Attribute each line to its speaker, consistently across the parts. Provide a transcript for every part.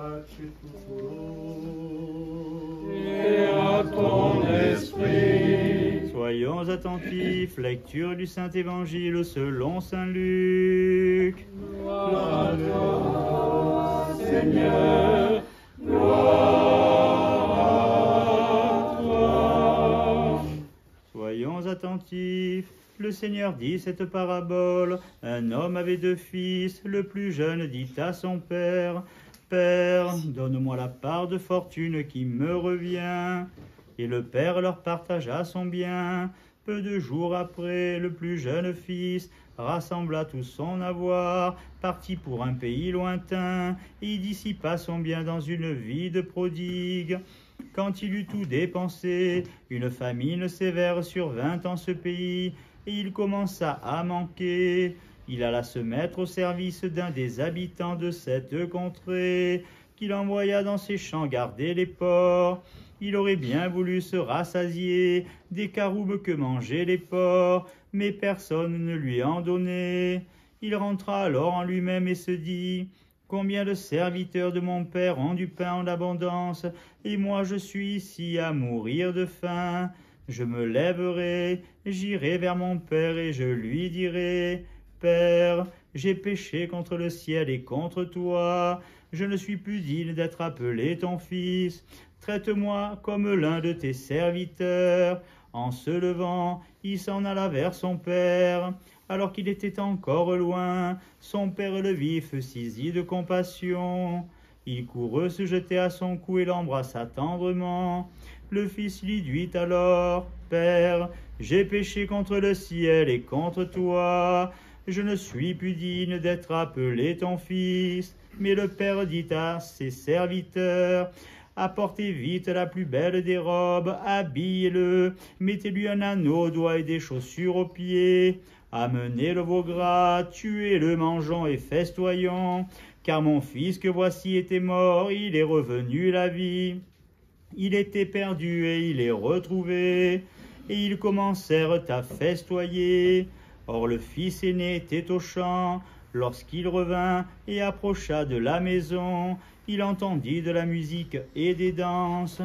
Speaker 1: pace tuo.
Speaker 2: Et à ton esprit.
Speaker 3: Soyons attentifs, lecture du Saint-Évangile selon Saint Luc.
Speaker 2: Gloire à toi, Seigneur, gloire à toi.
Speaker 3: Soyons attentifs. Le Seigneur dit cette parabole. Un homme avait 2 fils. Le plus jeune dit à son père, « Père, donne-moi la part de fortune qui me revient. » Et le père leur partagea son bien. Peu de jours après, le plus jeune fils rassembla tout son avoir, partit pour un pays lointain, et y dissipa son bien dans une vie de prodigue. Quand il eut tout dépensé, une famine sévère survint en ce pays, et il commença à manquer. Il alla se mettre au service d'un des habitants de cette contrée, qu'il envoya dans ses champs garder les porcs. Il aurait bien voulu se rassasier des caroubes que mangeaient les porcs, mais personne ne lui en donnait. Il rentra alors en lui-même et se dit, « Combien de serviteurs de mon père ont du pain en abondance, et moi je suis ici à mourir de faim. Je me lèverai, j'irai vers mon père et je lui dirai, « Père, j'ai péché contre le ciel et contre toi. Je ne suis plus digne d'être appelé ton fils. Traite-moi comme l'un de tes serviteurs. » En se levant, il s'en alla vers son père. Alors qu'il était encore loin, son père le vit, fut saisi de compassion. Il courut se jeter à son cou et l'embrassa tendrement. Le fils lui dit alors, « Père, j'ai péché contre le ciel et contre toi. Je ne suis plus digne d'être appelé ton fils. » Mais le père dit à ses serviteurs, « Apportez vite la plus belle des robes, habillez-le, mettez-lui un anneau aux doigts et des chaussures aux pieds. Amenez le veau gras, tuez-le, mangeons et festoyons, car mon fils que voici était mort, il est revenu la vie. Il était perdu et il est retrouvé. » Et ils commencèrent à festoyer. Or le fils aîné était au champ. Lorsqu'il revint et approcha de la maison, il entendit de la musique et des danses.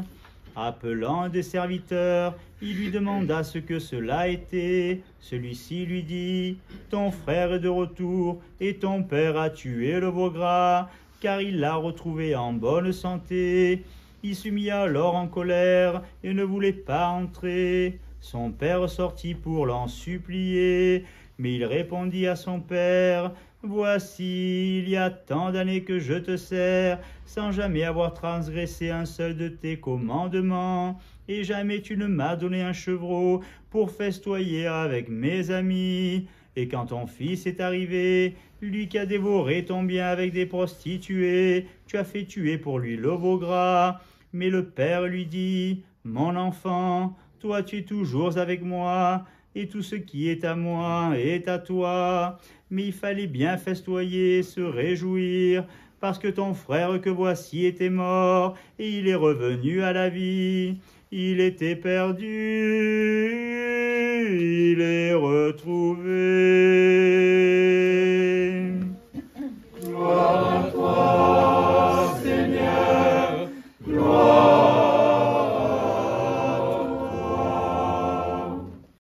Speaker 3: Appelant un des serviteurs, il lui demanda ce que cela était. Celui-ci lui dit, « Ton frère est de retour et ton père a tué le veau gras, car il l'a retrouvé en bonne santé. » Il se mit alors en colère et ne voulait pas entrer. Son père sortit pour l'en supplier, mais il répondit à son père, « Voici, il y a tant d'années que je te sers, sans jamais avoir transgressé un seul de tes commandements, et jamais tu ne m'as donné un chevreau pour festoyer avec mes amis. Et quand ton fils est arrivé, lui qui a dévoré ton bien avec des prostituées, tu as fait tuer pour lui le veau gras. » Mais le père lui dit, « Mon enfant, toi tu es toujours avec moi, et tout ce qui est à moi est à toi. Mais il fallait bien festoyer, se réjouir, parce que ton frère que voici était mort, et il est revenu à la vie. Il était perdu, il est retrouvé. »